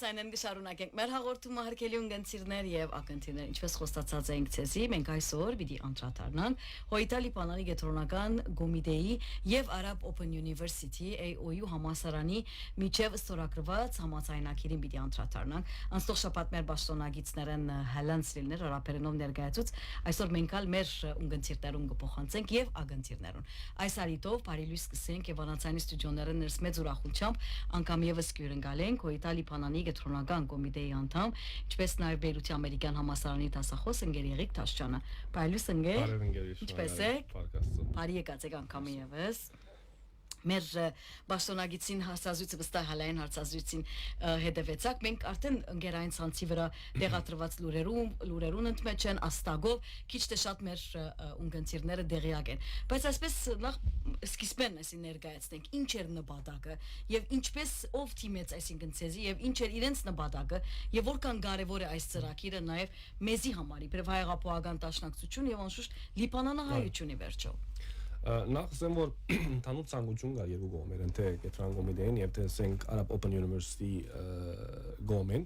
այնեն գշարունակենք մեր հաղորդումը հարգելի ունգընտիրներ եւ ակընտիրներ ինչպես խոստացած էինք ցեզի մենք այսօր պիտի անդրադառնանք Հոյիտալի Պանանի գետրոնական Գոմիդեի եւ Arab Open University AOU համալսարանի միջև ստորագրված համաձայնագիրին պիտի անդրադառնանք անցող շաբաթ մեր պաշտոնագիցներն Հելեն Սրիլներ հրապարենով ներկայացուց այսօր մենք ալ մեր ունգընտիրներուն կփոխանցենք եւ ակընտիրներուն այս արիտով բարի լույս կսենք եւ անացանի ստուդիոները ներս մեծ ուրախությամբ անգամ եւս կյուրընկալենք Հոյիտալի Պանանի գետրոնական կոմիտեի անդամ, ինչպես նաև Բեյրութի ամերիկյան համալսարանի դասախոս ընկեր Եղիկ Թաշչյանը։ Բարելույս ընկեր։ Ինչպես եք։ Բարի եկած եք անգամ եւս։ Մեր պաշտոնագիցին հասազույցը վստահ հալային հարցազրույցին հետևեցակ մենք արդեն ընկերային ցանցի վրա տեղադրված լուրերուն ընդմեջ են աստագով քիչ թե շատ մեր ունգընտիրները դեղյակ են բայց այսպես նախ սկիզբեն այսին ներկայացնենք ինչ էր նպատակը եւ ինչպես ով թիմեց այսինքն ցեզի եւ ինչ էր իրենց նպատակը եւ որքան կարեւոր է այս ծրագիրը նաեւ մեզի համար իբրև հայեղապոհական դաշնակցություն եւ անշուշտ լիբանանահայությունի վերջո Նախ ասեմ որ ընդհանուր ցանկություն կա երկու կողմերն թե Կետրան Գոմիդեին եւ թե ասենք Arab Open University գոմեն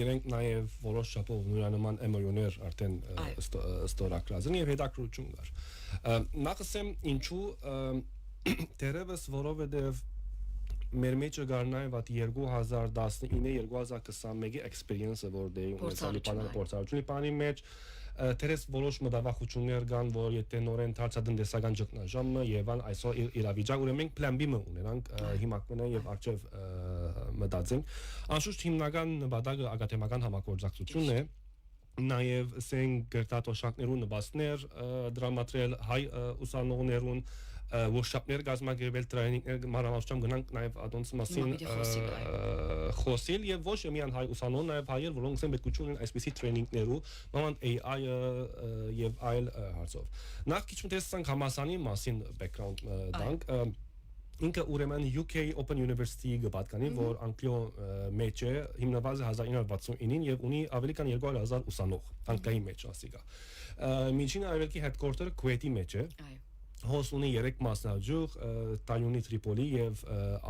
իրենք նաեւ որոշ շապով նույնանման MOU-ներ արդեն ստորագրած են եւ հետաքրություն կար նախ ասեմ ինչու դերևս որովհետեւ մեր մեջը գարնայ վատ 2019-2021-ի experience-ը որ դե ունեցալի պորտալի պանի մեջ դերես որոշ մտավախություններ կան որ եթե նորեն դարձադնդեսական ճգնաժամը եւ այսօր իրավիճակ ուրեմն մենք plan B-ը ունենանք հիմա կնենք եւ արժեվ մտածենք անշուշտ հիմնական նպատակը ակադեմիական համագործակցությունն է Նաև ասենք գրտատոշակներուն նվաստներ դրամատրել հայ ուսանողներուն workshop-ներ գազմագերվել տրեյնինգներ մանրամասնությամբ գնանք նաև ադոնց մասին խոսել եւ ոչ միայն հայ ուսանող նաև հայեր որոնք են պետք ունեն այսպիսի տրեյնինգներու մանավանդ AI-ը եւ այլ հարցով Նախ քիչ մտածենք համասանի մասին background դանք Ինքը ուրեմն UK Open University-ի գբատկանի, որ Անգլիո մեջ է, հիմնված է 1969-ին եւ ունի ավելի քան 2000 ուսանող, Անգլիայի մեջ ասիկա։ Միջին արևելքի headquarter-ը Քուվեյթի մեջ է։ Հոս ունի 3 մասնաճյուղ, Տայունի Տրիպոլի եւ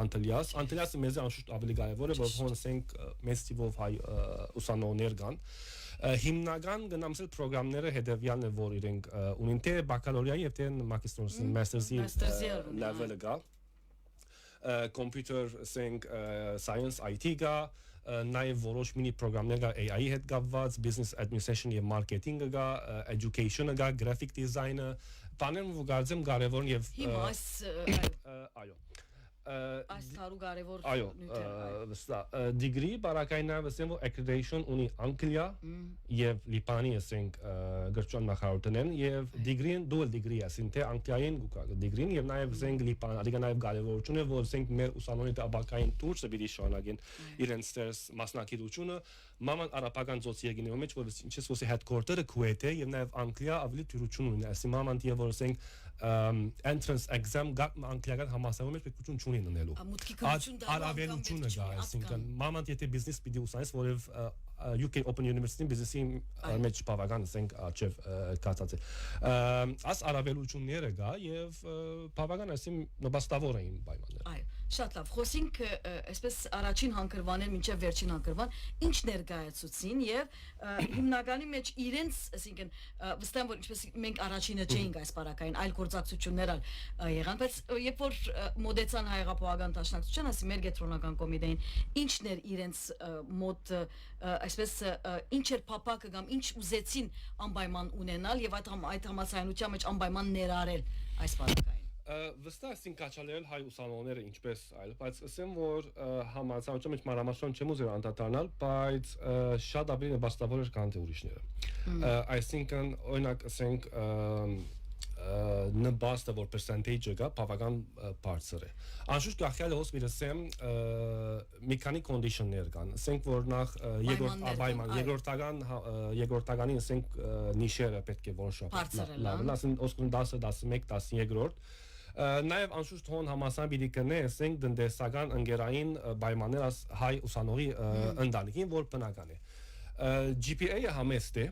Անտելիաս։ Անտելիասը մեզ անշուշտ ավելի կարեւոր է, որ հոնսենք մեծ տիպով հայ ուսանողներ կան։ Հիմնական գնամսել պրոգրամները հետեւյալն է, որ իրենք ունին թե բակալորիայի եւ թե մագիստրոսի master's-ի level-ը կա։ Computer saying science IT ga նաև որոշ մինի պրոգրամներ կա AI-ի հետ կապված business administration եւ marketing-ը կա education-ը կա graphic design-ը բաներն ու գարձեմ կարևորն եւ հիմա այս այո Այս թարու կարևոր այո degree բարակայնավ ասեմ որ accreditation ունի Անգլիա եւ Լիբանի ասենք գրչան նախարարությունն եւ degree-ն dual degree ասին թե Անգլիային degree-ն եւ նաեւ ասենք Լիբան ալիգա նաեւ կարևորություն է որ ասենք մեր ուսանողների բակային տուրսը պիտի շարունակեն իրենց մասնակցությունը մանավանդ արաբական ծոցիեգինի մեջ որ ինչպես ոսի headquarter-ը Քուվեյթ է եւ նաեւ Անգլիա ավելի թյուրություն ունի ասի մանավանդ եւ որ ասենք entrance exam Անգլիական համալսարանում մեջ պետք ունի ննելու արավելությունը գա այսինքն մանավանդ եթե բիզնես պիտի ուսանես որև UK Open University business-ի մեջ բավական ասենք արժև կացած է աս արավելությունները գա եւ բավական ասեմ նպաստավոր էին պայմանները այո շատ լավ խոսենք այսպես առաջին հանգրվանել մինչև վերջին հանգրվան ինչ ներկայացուցին եւ հիմնականի մեջ իրենց այսինքն վստահ որ ինչպես մենք առաջինը չէինք այս բարակային այլ գործակցություններ եղան բայց երբ որ մոդեցան հայեղապոհական դաշնակցության ասի մեր գետրոնական կոմիտեին ինչն էր իրենց մոտ այսպես ինչ էր փապակը կամ ինչ ուզեցին անպայման ունենալ եւ այդ համացանության մեջ անպայման ներառել այս բարակային Վստահ ասին կաչալերել հայ ուսանողները ինչպես այլ բայց ասեմ որ համացանության մեջ մանրամասն չեմ ուզել անդրադառնալ բայց շատ ավելի նպաստավոր էր քան թե ուրիշները այսինքն օրինակ ասենք նպաստը որ percentage-ը կա բավական բարձր է անշուշտ գախյալը հոս միրսեմ մի քանի condition-ներ կան ասենք որ նախ երկրորդականին ասենք նիշերը պետք է որոշապ լավն ասենք osկուն 10 11 12-րդ Նաև անշուշտ հոն համասան պիտի կնե ասենք դնդեսական ընկերային պայմաններ հայ ուսանողի ընտանիքին որ բնական է GPA-ը համեստ է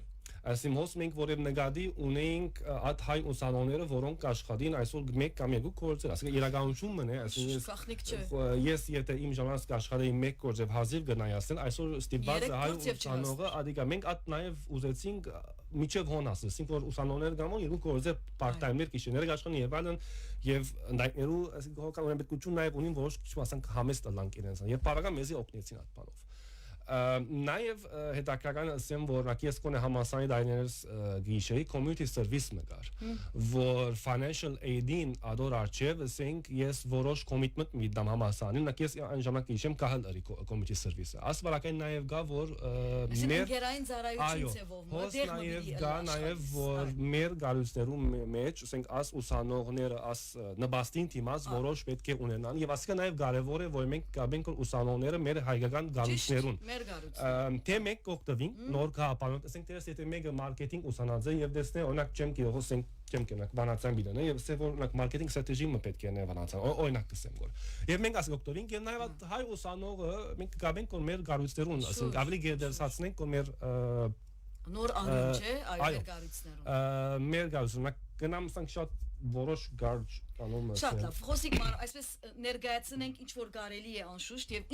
Այսինքն հոս մենք որև նկատի ունենք այդ հայ ուսանողները, որոնք աշխատին այսօր մեկ կամ երկու գործեր, ասենք իրականությունն է, այսինքն ես եթե իմ ժամանակ աշխատեի մեկ գործ եւ հազիվ գնայի ասեն, այսօր ստիպված է հայ ուսանողը, ադիկա մենք այդ նաեւ ուզեցինք միջև հոնաս, ասենք որ ուսանողները գամոն երկու գործեր part-time-ներ գիշերներ աշխատեն եւ այլն եւ ընդայներու այսինքն հոգալ պետքություն նաեւ ունին որոշ քիչ ասենք համեստ լանք իրենց եւ բավական մեզի օգնեցին այդ բանով Նաև հետաքրքրական ասեմ, որ ես կոնե համասարանի դայներս գիշերի community service մգար, որ financial aid-ին ադոր արչև, ասենք ես որոշ commitment միդամ համասարանին, ես այն ժամանակ գիշեմ կահել արի community service-ը։ Ասվարակային նաև գա, որ մեր գարույցներու մեջ, ասենք աս ուսանողները, աս նպաստին թիմած որոշ պետք է ունենան, եւ ասիկա նաև կարևոր է, որ մենք գաբենք ուսանողները մեր հայկական գարույցներուն Թե մեկ կօգտվին նոր գաղափարով, ասենք դերս եթե մեկը մարքեթինգ ուսանած է եւ դեսնե օրինակ չեմ կարող ասենք չեմ կնակ բանացան բիլանը եւ ասե որ օրինակ մարքեթինգ ստրատեգիը պետք է նվանացան օրինակ կսեմ որ եւ մենք ասենք օգտվենք եւ նաեւ հայ ուսանողը մենք գաբենք որ մեր գարույցներուն ասենք ավելի գերդերացնենք որ մեր նոր անուն չէ այլ գարույցներուն մեր գարույցներուն գնամ ասենք շատ որոշ գարջ անոն շատ լավ խոսիկ ման այսպես ներկայացնենք ինչ որ կարելի է անշուշտ եւ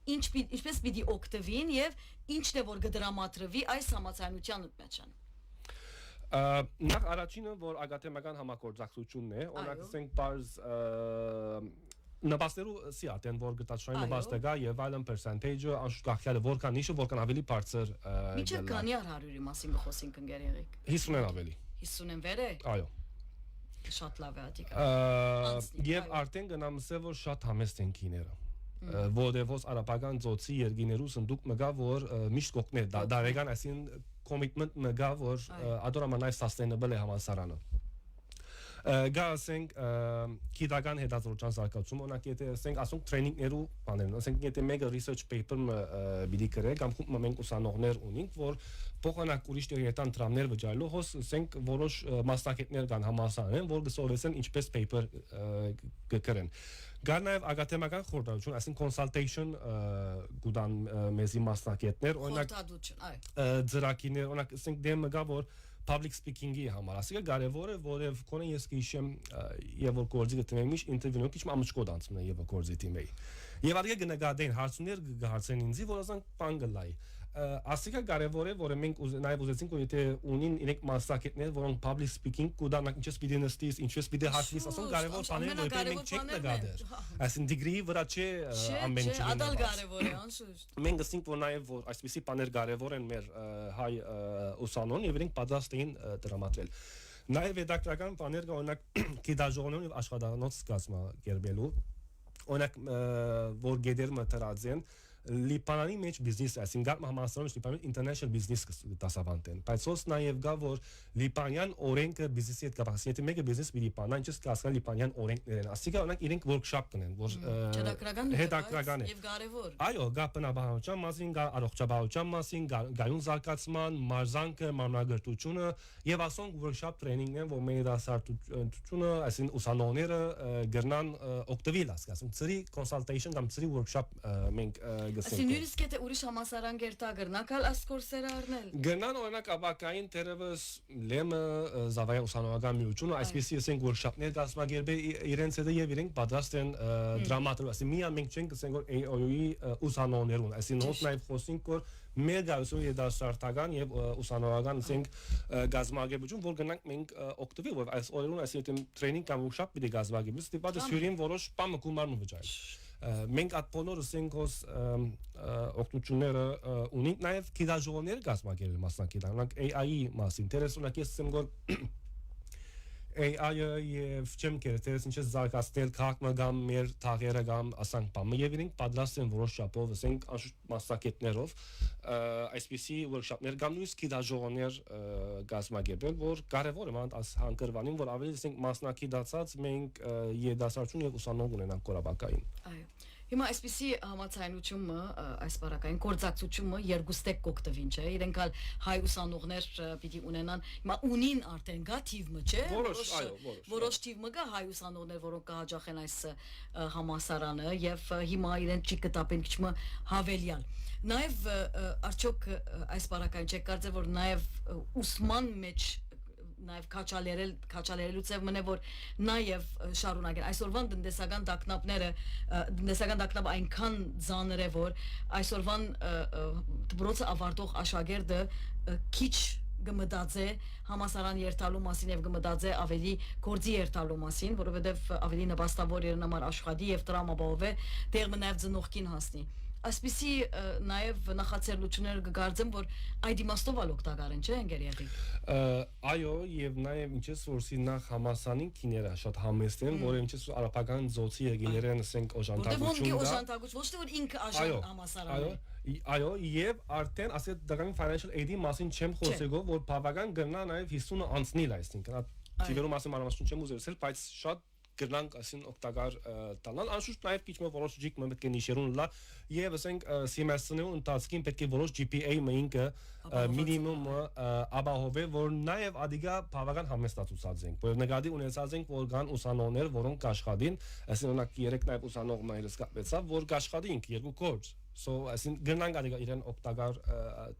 ինչպես պիտի օգտվին եւ ինչն է որ կդրամատրվի այս համացանության մեջ են Նախ առաջինը որ ագատեմական համագործակցությունն է օրինակ ասենք բարձ նպաստերու սիատ են որ գտածային նպաստը գա եւ այլն percentage-ը անշուշտ գախյալը որքան նիշը որքան ավելի բարձր Ինչը քանի 100-ի մասին գխոսենք ընկերերիկ 50-ն ավելի 50-ն վեր է Այո Շատ լավ է ադիկա Եվ արդեն գնամ ասել որ շատ համեստ են քիները Որևէ արաբական ծոցի երկիներու սնդուկ մգա որ միշտ կողքներ դարեգան այսին commitment մգա որ ադորամանայ sustainable է համասարանը Գա ասենք գիտական հետազոտության զարգացում օրինակ եթե ասենք ասենք տրեյնինգներու բաներն ասենք եթե մեկը research paper-ը բիդի գրե կամ մենք ուսանողներ ունենք որ փոխանակ ուրիշ տեղերտան դրամներ վճարելու հոս ասենք որոշ մասնակիցներ կան համասարան որ գսովեսեն ինչպես paper գրեն Գա նաև ագատեմական խորհրդություն, այսինքն consultation գուտան մեզի մասնակիցներ, օրինակ ծրագիրներ, օրինակ ասենք դեմը գա որ public speaking-ի համար, ասիկա կարևոր է, որև կոնե ես կհիշեմ եւ որ գործի գտնեմ միշտ ինտերվյու քիչ ամճկոտ անցնում է եւ գործի թիմեի։ Եվ արդյոք գնագադեն հարցումներ գհարցեն ինձի, որ ասենք բան գլայ։ Ասիկա կարևոր է, որ մենք նաև ուզեցինք որ եթե ունին իրենք մասնակիցներ, որոնք public speaking կուտան ինչպես պիտի նստիս, ինչպես պիտի հարցնիս, ասում կարևոր բաներ որ մենք չենք նկատել։ Այսինքն դիգրի վրա չէ ամեն ինչ։ Ադալ կարևոր է, անշուշտ։ Մենք ասենք որ նաև որ այսպիսի բաներ կարևոր են մեր հայ ուսանոն եւ իրենք պատրաստ էին դրամատրել։ Նաև հետաքրքրական բաներ կա օրինակ գիտաժողովներում եւ աշխատանոց կազմակերպելու օրինակ որ գեդերմը դրածեն Լիբանանի մեջ բիզնես այսինքն համասարանում Լիբանանի international business դասավանդեն բայց ոս նաև գա որ լիբանյան օրենքը բիզնեսի հետ կապված եթե մեկը բիզնես մի լիբանան ինչպես կասկան լիբանյան օրենքներ են ասիկա օրինակ իրենք workshop կնեն որ հետաքրքրական եւ կարեւոր այո գա բնաբանության մասին գա առողջապահության մասին գայուն զարգացման մարզանքը մարմնագրտությունը եւ ասոնք workshop training-ն որ մեր դասարտությունը այսինքն ուսանողները գրնան օգտվել ասկասում ծրի consultation կամ ծրի workshop մենք Ասին նույնիսկ եթե ուրիշ համասարան գերտա գրնակալ աս կորսերը առնել Գրնան օրինակ ապակային թերևս լեմը զավայա ուսանողական միությունը այսպեսի ասենք workshop-ներ կազմակերպել իրենց հետ եւ իրենք պատրաստ են դրամատրել ասին միա մենք չենք ասենք որ AOE-ի ուսանողներուն այսին հոս նաեւ խոսենք որ մեր գարուսու եդասարտական եւ ուսանողական ասենք գազམ་ագեբություն որ գնանք մենք օգտվել որ այս օրերուն այսինքն տրեյնինգ կամ workshop պիտի գազམ་ագեբի ստիպած սյուրին որոշ բան կումարն վճարել Մենք այդ բոլորը ասենք օգնությունները ունենք նաև գիտաժողովներ կազմակերպել մասնակիցանք AI-ի մասին դերեսունակ ես ասեմ որ AI-ը եւ չեմ կերտես ինչպես զարգացնել քաղաքը կամ մեր թաղերը կամ ասենք բամը եւ իրենք պատրաստ են որոշ շապով ասենք անշուշտ մասնակիցներով այսպիսի workshop-ներ կամ նույնիսկ գիտաժողովներ կազմակերպել որ կարեւոր է մանդ աս հանգրվանին որ ավելի ասենք մասնակցած մենք եդասարություն եւ ուսանող ունենանք կորաբակային Այո Հիմա այսպեսի համացայնությունը, այս բարակային կորձակցությունը երկուստեք կոկտվին չէ, իրենք ալ հայ ուսանողներ պիտի ունենան, հիմա ունին արդեն գա թիվը չէ, որոշ թիվը գա հայ ուսանողներ, որոնք կհաջախեն այս համասարանը եւ հիմա իրենք չի կտապեն քիչ հավելյալ։ Նաեւ արդյոք այս բարակային չեք կարծե որ նաեւ ուսման մեջ նաև քաչալերելուց եւ մնե որ նաև շարունակեն այսօրվան տնտեսական դակնապները այնքան ծանր է որ այսօրվան դպրոցը ավարտող աշակերտը քիչ գմդածե համասարան երթալու մասին եւ գմդածե ավելի գործի երթալու մասին որովհետեւ ավելի նպաստավոր երն համար աշխատի եւ տրամաբով է դեռ մնավ ծնողքին հասնի Այսպիսի նաև նախաձեռնություններ կգործեմ, որ այդ իմաստով օգտակար են, չէ՞ ընկերների։ Այո, եւ նաև ինչպես որսի նախ համասանին քիները շատ համեստ են, որ ինչպես արաբական զոցի եկիներեն ասենք օժանդակություն կա։ Օժանդակություն, ոչ թե որ ինքը աշան համասարան է։ Այո, եւ արդեն ասել դրական financial aid-ի մասին չեմ խոսեգով, որ բավական գնա նաև 50-ը անցնել, այսինքն ծիվերու մասին մանրամասն չեմ ուզել, բայց շատ գրանք ասին օգտակար տանալ անշուշտ նաև քիչ մը որոշ ջիկ մը պետք է նիշերուն լա եւ ասենք սեմեստրի ընթացքին պետք է որոշ GPA մինքը մինիմում ապահովե որ նաև ադիգա բավական համեստացած ենք որ նկատի ունեցած ենք որ կան ուսանողներ որոնք աշխատին ասին օրինակ 3 նաև ուսանող մայրս կապեցավ որ աշխատին երկու կորս So ասին գնանք ադիգա իրեն օգտակար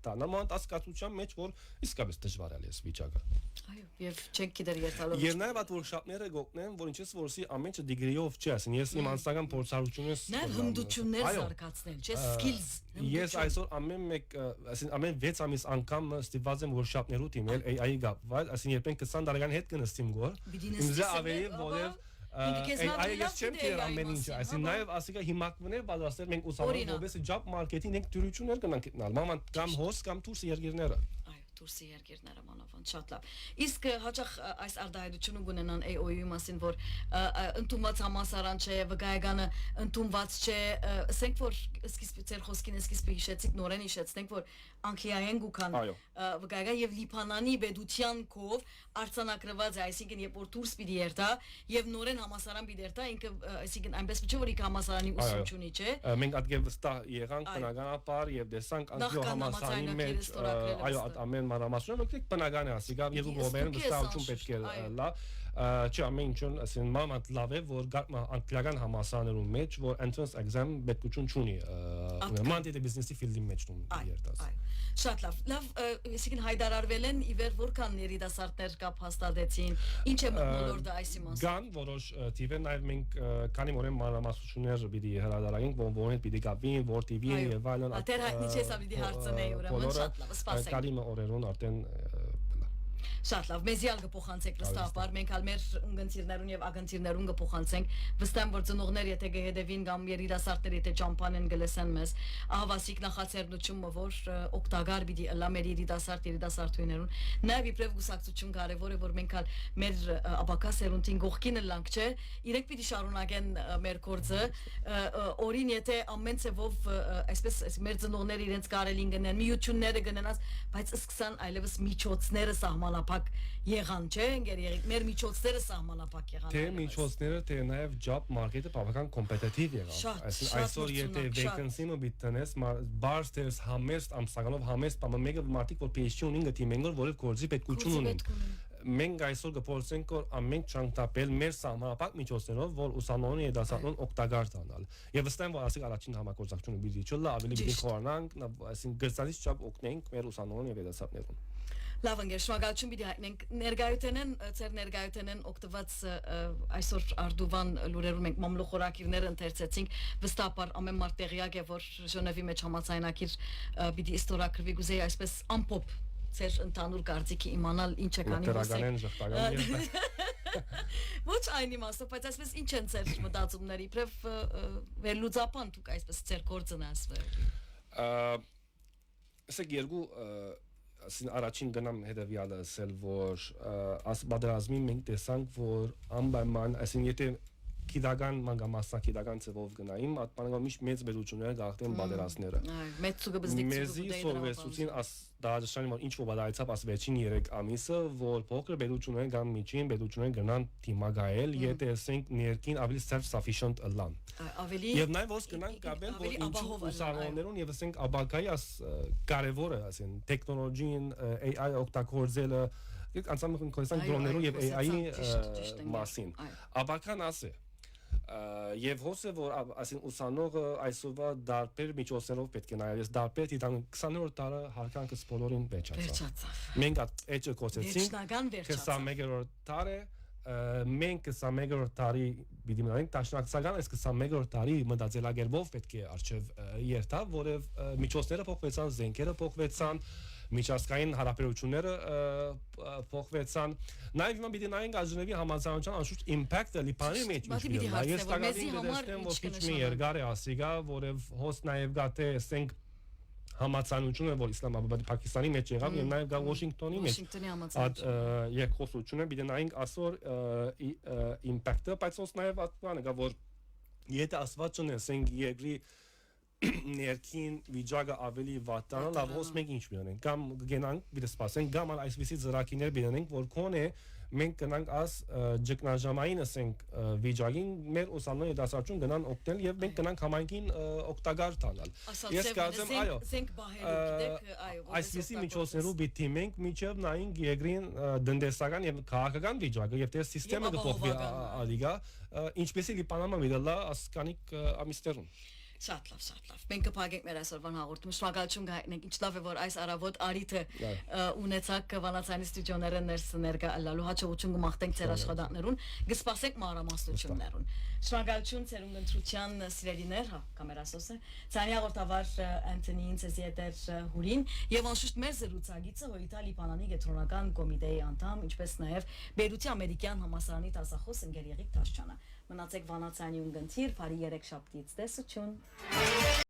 տանամանտ ասկացության մեջ որ իսկապես դժվար է այս վիճակը Այո եւ չենք գիտեր երթալով Եվ նաև այդ workshop-ները գտնեն որ ինչպես որսի ամեն ինչ degree-ով չէ ասին ես իմ անձնական փորձառությունս Նաև հմտություններ զարգացնել չէ skills Ես այսօր ամեն մեկ ասին ամեն 6 ամիս անգամ ստիպված եմ workshop-ներու դիմել AI-ի գապված ասին երբ 20 տարեկան հետ կնստիմ գոր ինձ ավելի որև Այս չեմ տեր ամեն ինչ, այսին նաև ասիկա հիմակվներ պատրաստել մենք ուսանողներով job market-ին ենք դյուրություններ կնանք գտնել, մանավանդ կամ հոս կամ դուրս երկիրները դուրսի երկիրները մանավանդ շատ լավ։ Իսկ հաճախ այս արդահայտությունը գունենան AOU-ի մասին, որ ընդունված համասարան չէ, վկայականը ընդունված չէ, ասենք որ սկիզբը ձեր խոսքին սկիզբը հիշեցիք, նորեն հիշեցնենք, որ անկիային գուքան վկայական եւ Լիբանանի բեդության կով արձանագրված է, այսինքն երբ որ դուրս պիտի երթա եւ նորեն համասարան պիտի երթա, ինքը այսինքն այնպես չէ որ ինքը համասարանի ուսուցչունի չէ։ Մենք ատգե վստահ եղանք բնականաբար եւ տեսանք անկյո համասարանի մեջ այո ամեն մանրամասնություն ոք բնական է ասիկա երկու գոբերն վստահություն պետք է լա չէ ամեն ինչն ասեն մանավանդ լավ է որ անգլիական համասարներում մեջ որ entrance exam պետքություն չունի մանտի դե բիզնեսի ֆիլդի մեջ երթաս Շատ լավ այսինքն հայտարարվել են իվեր որքան երիտասարդներ կապ հաստատեցին ինչ է մոլորդը այս իմաստով Կան որոշ թիվեր նաև մենք քանի մորեն մանրամասնություններ պիտի հրադարենք որոնք պիտի կապին որ TV-ը եւ այլն Ատեր հայտնի չես պիտի հարցնեի ուրեմն շատ լավ սպասենք Կարիմը օրերուն արդեն Շատ լավ, մեզիալ կփոխանցեք վստահաբար, մենք ալ մեր ունգընտիրներուն եւ ագընտիրներուն կփոխանցենք, վստահ եմ որ ծնողներ եթե կհետևին կամ երիտասարդներ եթե ճամփան են գլսեն մեզ, ահավասիկ նախաձեռնությունը որ օգտակար պիտի լա մեր երիտասարդույներուն, նաեւ իբրև գուսակցություն կարեւոր է որ մենք ալ մեր ապակա սերունդին գողքին լանք չէ, իրենք պիտի շարունակեն մեր գործը, օրին եթե ամեն ցեվով այսպես մեր ծնողները իրենց կարելին գնեն, միությունները գնենած, բայց սկսան այլևս միջոցները սահմանափակ եղան, չէ՞, մեր միջոցները սահմանափակ եղան։ Թե միջոցները, թե նաև job market-ը բավական կոմպետիտիվ եղավ։ Այսօր եթե vacancy-ը բիտնես, բարձ դերս համեստ ամսականով համեստ, բայց մեկը մարդիկ որ PhD ունին գտի մենգոր որը գործի պետքություն ունեն։ Մենք այսօր կփորձենք որ ամեն չանտապել մեր սահմանափակ միջոցներով որ ուսանողին եւ դասարան օգտակար դառնալ։ Եվ վստահ եմ որ ասիկ առաջին համագործակցությունը պիտի չլա, ավելի պիտի խորանանք, այսինքն գրծանից չափ օգնենք մեր ուսանողին եւ դասարաններին։ Լավ ընկեր, շնորհակալություն պիտի հայտնենք ձեր ներկայութենեն օգտված այսօր արդուվան լուրերում մենք մամլոխորակիրներ ընթերցեցինք վստահաբար ամեն մարդ տեղյակ է որ Ժնևի մեջ համաձայնագիր պիտի ստորագրվի գուզեի այսպես ամփոփ ձեր ընդհանուր կարծիքի իմանալ ինչ է կանի Ոչ այն իմաստով, բայց այսպես ինչ են ձեր մտածումները իբրև վերլուծապան դուք այսպես ձեր գործն ասվել Ասեք երկու ասին առաջին գնամ հետևյալը ասել որ աս բادرազմի մենք տեսանք որ անպայման ասին եթե քիդական մանգամասնակիդական ծավով գնային այդ բանը միշտ մեծ բերություններ գաղթեն բادرասները մեծ ցուգը բզդիկ մեզի սովորեցուցին աս դաժանի որ ինչ որ բادرայցապ աս վերջին 3 ամիսը որ փոքր բերություններ կամ միջին բերություններ գնան դիմագայել եթե ասենք ներքին ավելի self sufficient լան ավելի եւ նաեւ ոնց գնանք գաբել որ ինչու ուսանողներուն եւ ասենք աբակայի աս կարևորը ասեն տեխնոլոգիան AI օգտագործելը անցամախն կոնսան դրոններով եւ AI-ի մասին աբական ասե եւ հոսը որ ասեն ուսանողը այսօրվա դարբեր միջոցներով պետք է նայել ես դարբեր դիտան 20-րդ դարը հարկանքս բոլորին վերջացավ մենք այդ կոսեցինք 21-րդ դարը մենք 21-րդ դարի պիտի մնանք տաշնակցական այս 21-րդ դարի մտածելակերպով պետք է արժև երթա որև միջոցները փոխվեցան զենքերը փոխվեցան միջազգային հարաբերությունները փոխվեցան նաև մենք պիտի նայենք ազնվի համացանության անշուշտ impact-ը լիբանի մեջ ես տակավին դեսնեմ որ քիչ մի երկար է ասիգա որև հոս նաև գատե ասենք համացանությունը որ Իսլամաբադի Պակիստանի մեջ եղավ եւ նաեւ գա Վաշինգտոնի մեջ այդ երկխոսությունը պիտի նայենք ասոր impact-ը բայց ոնց նաեւ այդ բանը գա որ եթե ասված չնեսենք երկրի ներքին վիճակը ավելի վատանա լավ հոս մենք ինչ մնանենք կամ գնանք պիտի սպասենք կամ այսպիսի ծրագիրներ բերենք որ կոնե մենք գնանք աս ճգնաժամային ասենք վիճակին մեր ուսանողների դասարություն գնան օգնել եւ մենք գնանք համայնքին օգտակար տանալ ես կարծեմ այո զենք բահելու գիտեք այո այսպիսի միջոցներով պիտի մենք միջև նայենք երկրին դնդեսական եւ քաղաքական վիճակը եւ դե համակարգը կփոխվի ալիգա ինչպեսի լիբանանը միդալա ասկանիկ ամիստերուն Շատ լավ։ Մենք կփակենք մեր այսօրվան հաղորդումը։ Շնորհակալություն գայնենք։ Ինչ լավ է որ այս առավոտ արիթը ունեցաք Վանացյանի ստուդիոները ներկա լալու հաջողություն կմաղթենք ձեր աշխատանքներուն, կսպասենք մանրամասնություններուն։ Շնորհակալություն ձեր ընտրության սիրելիներ, հա, կամերասոսը։ Ցանի հաղորդավար Անտոնին Ցեզիետեր Հուրին եւ անշուշտ մեր զրուցակիցը Հոյիթա Լիբանանի գետրոնական կոմիտեի անդամ, ինչպես նաեւ Բեյրութի ամերիկյան համալսարանի դասախոս ընկեր Եղիկ Տաշչյանը։ Մնացեք Վանացյանի ունգընթիր, բարի երեք շաբթից տեսություն։